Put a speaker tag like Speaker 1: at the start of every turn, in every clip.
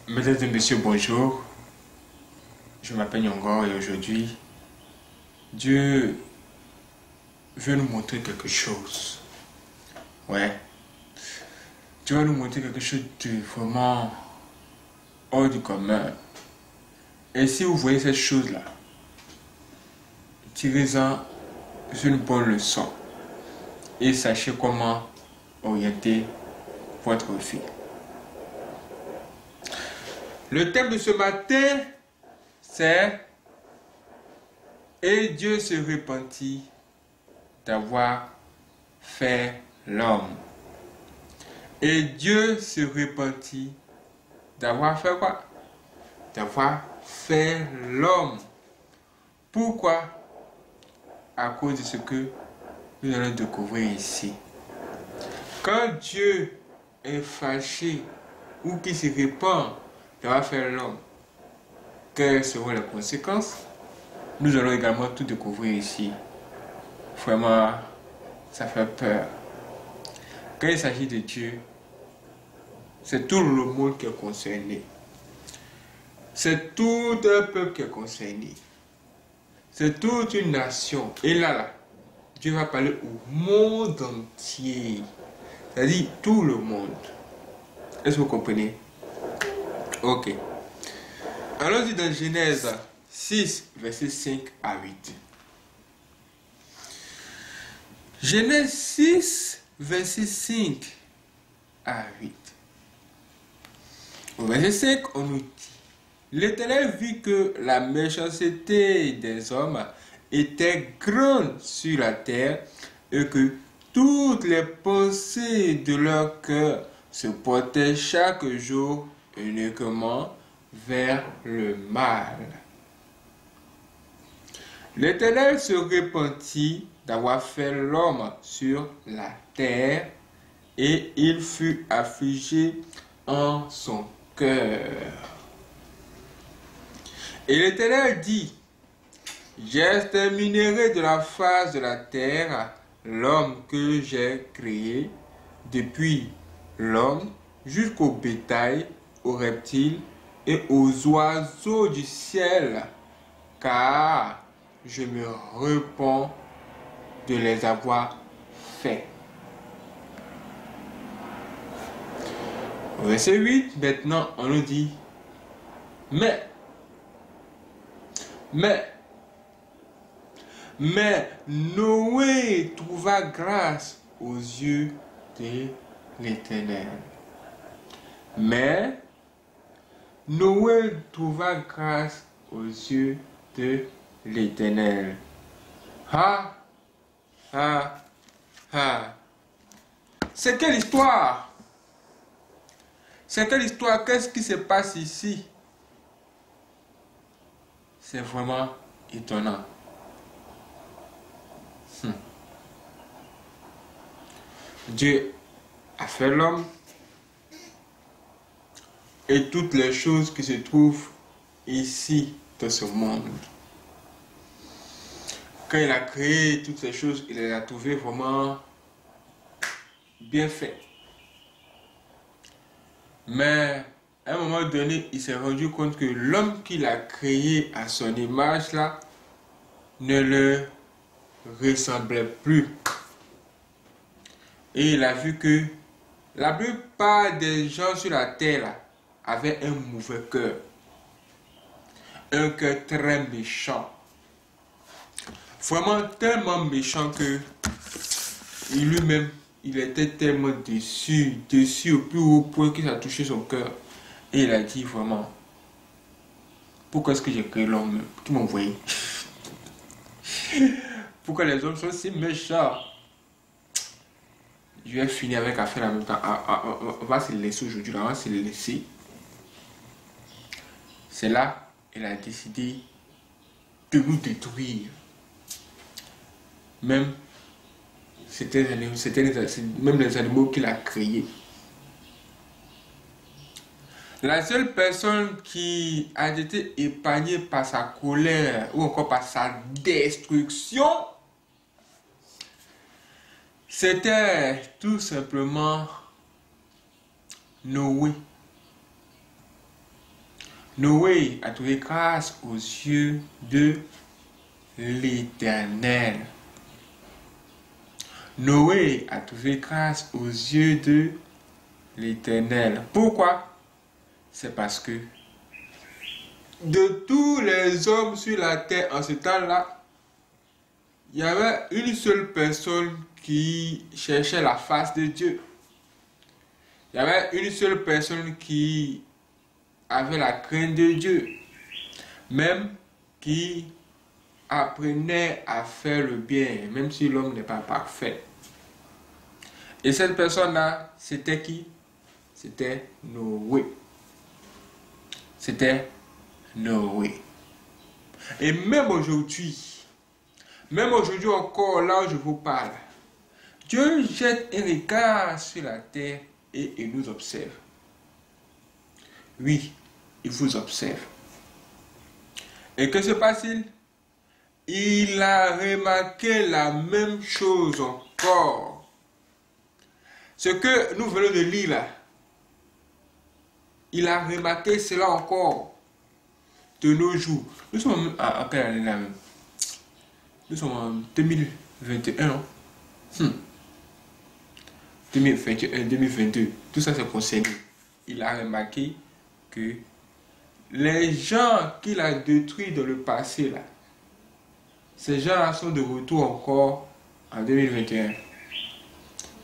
Speaker 1: Mesdames et messieurs, bonjour. Je m'appelle Nyongor et aujourd'hui, Dieu veut nous montrer quelque chose. Ouais. Dieu va nous montrer quelque chose de vraiment hors du commun. Et si vous voyez cette chose-là, tirez-en une bonne leçon et sachez comment orienter votre vie. Le thème de ce matin, c'est « Et Dieu se repentit d'avoir fait l'homme. » Et Dieu se repentit d'avoir fait quoi? D'avoir fait l'homme. Pourquoi? À cause de ce que nous allons découvrir ici. Quand Dieu est fâché ou qu'il se repent d'avoir fait l'homme, quelles seront les conséquences? Nous allons également tout découvrir ici. Vraiment, ça fait peur. Quand il s'agit de Dieu, c'est tout le monde qui est concerné. C'est tout un peuple qui est concerné. C'est toute une nation. Et là, Dieu va parler au monde entier. C'est-à-dire tout le monde. Est-ce que vous comprenez? Ok. Allons-y dans Genèse 6, versets 5 à 8. Genèse 6, verset 5 à 8. Au verset 5, on nous dit: L'Éternel vit que la méchanceté des hommes était grande sur la terre et que toutes les pensées de leur cœur se portaient chaque jour uniquement vers le mal. L'Éternel se repentit d'avoir fait l'homme sur la terre et il fut affligé en son cœur. Et l'Éternel dit: J'exterminerai de la face de la terre l'homme que j'ai créé, depuis l'homme jusqu'au bétail, aux reptiles et aux oiseaux du ciel, car je me repens de les avoir faits. Au verset 8, maintenant on nous dit: Mais Noé trouva grâce aux yeux de l'Éternel. Mais Noé trouva grâce aux yeux de l'Éternel. Ha, ha, ha. C'est quelle histoire? C'est quelle histoire? Qu'est-ce qui se passe ici? C'est vraiment étonnant. Dieu a fait l'homme et toutes les choses qui se trouvent ici dans ce monde. Quand il a créé toutes ces choses, il les a trouvées vraiment bien faites. Mais à un moment donné, il s'est rendu compte que l'homme qu'il a créé à son image là ne le ressemblait plus. Et il a vu que la plupart des gens sur la terre là, avaient un mauvais cœur. Un cœur très méchant. Vraiment tellement méchant que lui-même, il était tellement déçu au plus haut point qu'il a touché son cœur. Et il a dit vraiment: pourquoi est-ce que j'ai créé l'homme qui m'a envoyé? Pourquoi les hommes sont si méchants? Je vais finir avec affaire en même temps. On va se laisser aujourd'hui, on va se laisser. C'est là qu'il a décidé de nous détruire. Même c'était même les animaux qu'il a créés. La seule personne qui a été épargnée par sa colère ou encore par sa destruction, c'était tout simplement Noé. Noé a trouvé grâce aux yeux de l'Éternel. Noé a trouvé grâce aux yeux de l'Éternel. Pourquoi? C'est parce que de tous les hommes sur la terre en ce temps-là, il y avait une seule personne qui cherchait la face de Dieu. Il y avait une seule personne qui avait la crainte de Dieu, même qui apprenait à faire le bien, même si l'homme n'est pas parfait. Et cette personne-là, c'était qui? C'était Noé. C'était Noé. Et même aujourd'hui encore, là où je vous parle, Dieu jette un regard sur la terre et il nous observe. Oui, il vous observe. Et que se passe-t-il? Il a remarqué la même chose encore. Ce que nous venons de lire là, il a remarqué cela encore de nos jours. Nous sommes à quelle année là même? Nous sommes en 2021, non? 2021, 2022. Tout ça c'est concerné. Il a remarqué que les gens qu'il a détruits dans le passé là, ces gens-là sont de retour encore en 2021.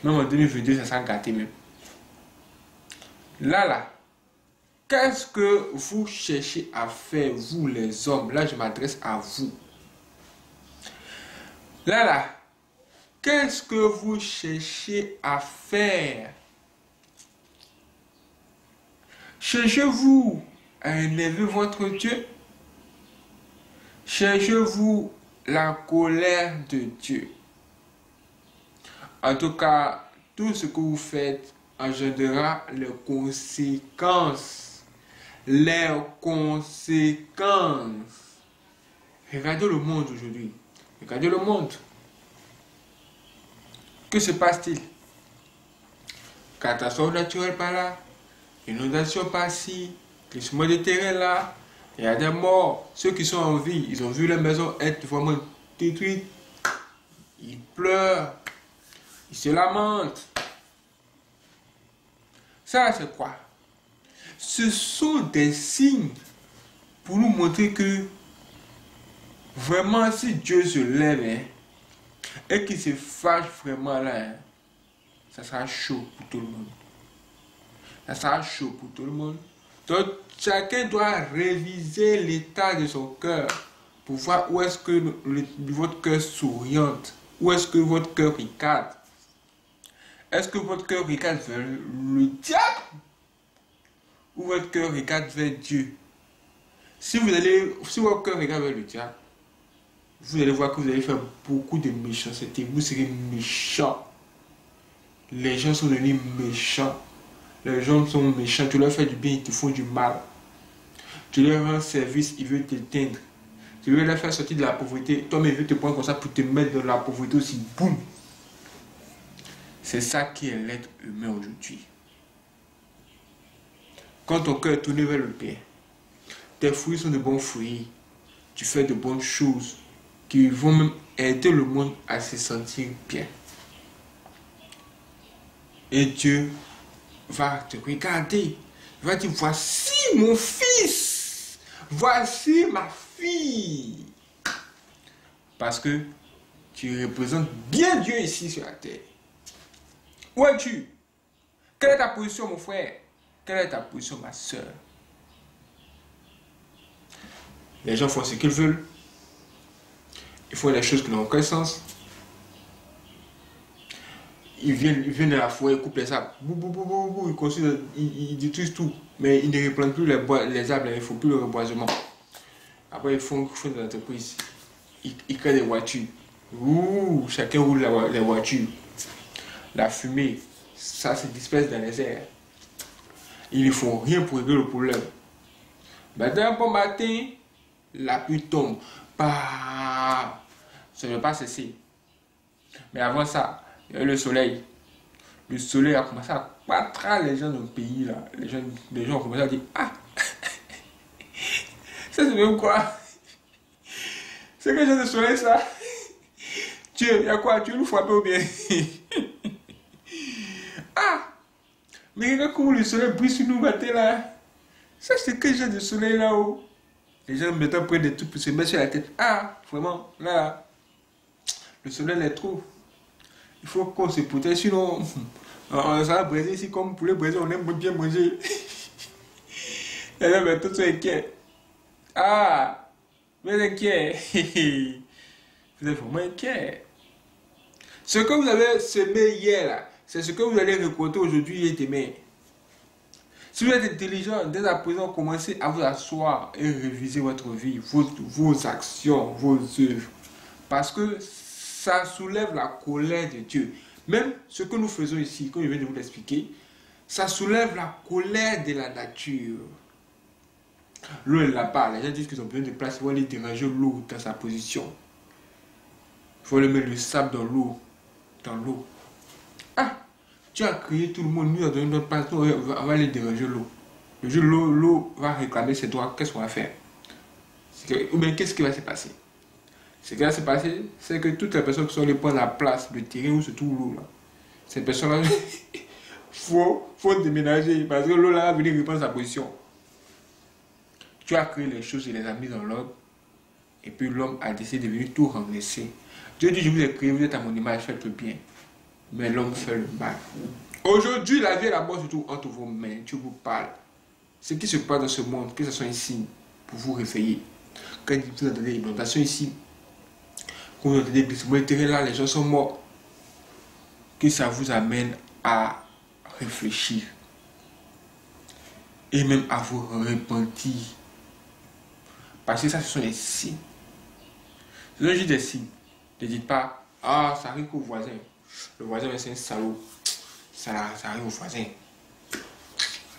Speaker 1: Même en 2022, ça sera gâté même. Là, qu'est-ce que vous cherchez à faire, vous les hommes? Là, je m'adresse à vous. Là, qu'est-ce que vous cherchez à faire? Cherchez-vous à élever votre Dieu? Cherchez-vous la colère de Dieu? En tout cas, tout ce que vous faites engendrera les conséquences. Les conséquences. Regardez le monde aujourd'hui. Regardez le monde. Que se passe-t-il? Catastrophe naturelle par là, inondation par-ci, glissement de terrain là, il y a des morts. Ceux qui sont en vie, ils ont vu les maisons être vraiment détruites. Ils pleurent, ils se lamentent. Ça, c'est quoi? Ce sont des signes pour nous montrer que vraiment, si Dieu se lève et qu'il se fâche vraiment là, ça sera chaud pour tout le monde. Ça sera chaud pour tout le monde. Donc, chacun doit réviser l'état de son cœur pour voir où est-ce que votre cœur s'oriente, où est-ce que votre cœur regarde. Est-ce que votre cœur regarde vers le diable ou votre cœur regarde vers Dieu? Si votre cœur regarde vers le diable, vous allez voir que vous allez faire beaucoup de méchanceté. Vous serez méchant. Les gens sont devenus méchants. Les gens sont méchants. Tu leur fais du bien, ils te font du mal. Tu leur rends service, ils veulent t'éteindre. Tu veux les faire sortir de la pauvreté. Toi-même, ils veulent te prendre comme ça pour te mettre dans la pauvreté aussi. Boum! C'est ça qui est l'être humain aujourd'hui. Quand ton cœur est tourné vers le Père, tes fruits sont de bons fruits. Tu fais de bonnes choses qui vont même aider le monde à se sentir bien. Et Dieu va te regarder. Il va dire, voici mon fils. Voici ma fille. Parce que tu représentes bien Dieu ici sur la terre. Où es-tu? Quelle est ta position, mon frère? Quelle est ta position, ma soeur? Les gens font ce qu'ils veulent. Ils font des choses qui n'ont aucun sens. Ils viennent de la forêt, ils coupent les arbres. Ils détruisent tout. Mais ils ne replantent plus les arbres, il ne faut plus le reboisement. Après, ils font des entreprises. Ils créent des voitures. Chacun roule les voitures. La fumée, ça se disperse dans les airs. Ils ne font rien pour régler le problème. Ben, d'un bon matin, la pluie tombe. Bah, ça ne va pas cesser. Mais avant ça, il y a eu le soleil. Le soleil a commencé à battre les gens dans le pays. Là. Les gens ont commencé à dire, ah, Ça, c'est même quoi? C'est quel genre de soleil, ça? Dieu, il y a quoi? Tu veux nous frapper ou bien? Ah! Mais regarde comment le soleil brille sur nous matin là. Ça, c'est quel genre de soleil là-haut? Les gens mettent près des trucs pour se mettre sur la tête. Ah, vraiment, là, le soleil est trop. Il faut qu'on se protège, sinon, ça va briser ici comme pour les briser, on aime bien manger. Les gens mettent tous inquiets. Ah, vous êtes inquiets. Vous êtes vraiment inquiets. Ce que vous avez semé hier, là, c'est ce que vous allez récolter aujourd'hui et demain. Si vous êtes intelligent, dès à présent, commencez à vous asseoir et réviser votre vie, vos actions, vos œuvres. Parce que ça soulève la colère de Dieu. Même ce que nous faisons ici, comme je viens de vous l'expliquer, ça soulève la colère de la nature. L'eau est là-bas. Les gens disent qu'ils ont besoin de place. Il faut aller déranger l'eau dans sa position. Il faut aller mettre le sable dans l'eau. Ah! Tu as créé tout le monde, nous a donné notre place, nous, on va aller déranger l'eau. Le jour où l'eau va réclamer ses droits, qu'est-ce qu'on va faire? Ou bien qu'est-ce qui va se passer? Ce qui va se passer, c'est que toutes les personnes qui sont allées prendre la place, le terrain où se trouve l'eau, ces personnes-là, faut déménager parce que l'eau là va venir reprendre sa position. Tu as créé les choses et les as mises dans l'ordre, et puis l'homme a décidé de venir tout renverser. Dieu dit, je vous ai créé, vous êtes à mon image, faites le bien. Mais l'homme fait le mal. Aujourd'hui, la vie et la mort se trouvent entre vos mains. Dieu vous parle. Ce qui se passe dans ce monde, que ce soit un signe pour vous réveiller. Quand vous entendez l'inondation ici, quand vous entendez glissement de terrain là, les gens sont morts. Que ça vous amène à réfléchir. Et même à vous repentir. Parce que ça, ce sont des signes. Ce sont juste des signes. Ne dites pas, ah, ça arrive qu'au voisin. Le voisin, c'est un salaud. Ça arrive au voisin.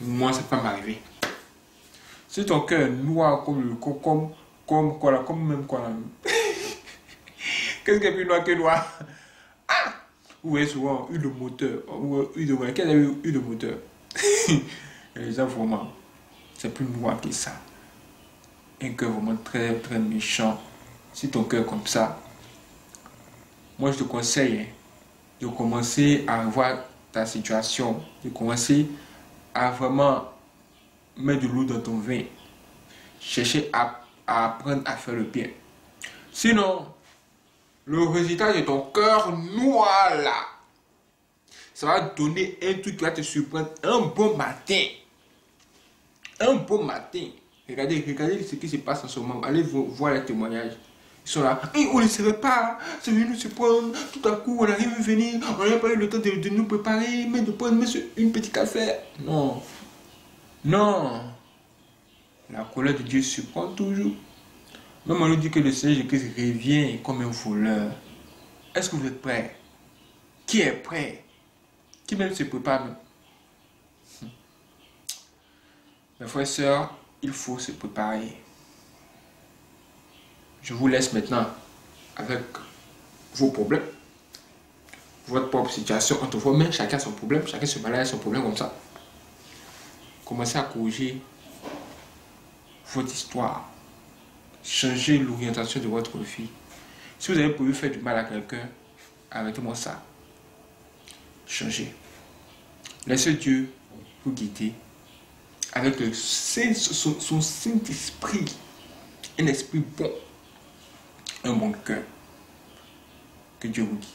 Speaker 1: Moi, ça ne peut pas m'arriver. Si ton cœur est noir comme même quoi. Qu'est-ce qui est plus noir que noir? Ah! Vous voyez souvent huile de moteur. Huile de moteur. Quelle est huile de moteur? Les gens, vraiment, c'est plus noir que ça. Un cœur vraiment très, très méchant. Si ton cœur est comme ça, moi, je te conseille de commencer à voir ta situation, de commencer à vraiment mettre de l'eau dans ton vin, chercher à apprendre à faire le bien. Sinon, le résultat de ton cœur noir là, ça va donner un truc qui va te surprendre un bon matin. Un bon matin. Regardez ce qui se passe en ce moment. Allez voir les témoignages. Ils sont là. Et on ne savait pas. C'est venu nous surprendre. Tout à coup, on arrive à venir. On n'a pas eu le temps de nous préparer, mais de prendre une petite affaire. Non. Non. La colère de Dieu surprend toujours. Même on nous dit que le Seigneur Jésus-Christ revient comme un voleur. Est-ce que vous êtes prêts? Qui est prêt? Qui même se prépare même? Mes frères et sœurs, il faut se préparer. Je vous laisse maintenant avec vos problèmes, votre propre situation entre vos mains. Chacun son problème, chacun se balade son problème comme ça. Commencez à corriger votre histoire. Changez l'orientation de votre vie. Si vous avez prévu faire du mal à quelqu'un, arrêtez-moi ça. Changez. Laissez Dieu vous guider avec son Saint-Esprit, un esprit bon, un bon cœur. Que Dieu vous guide.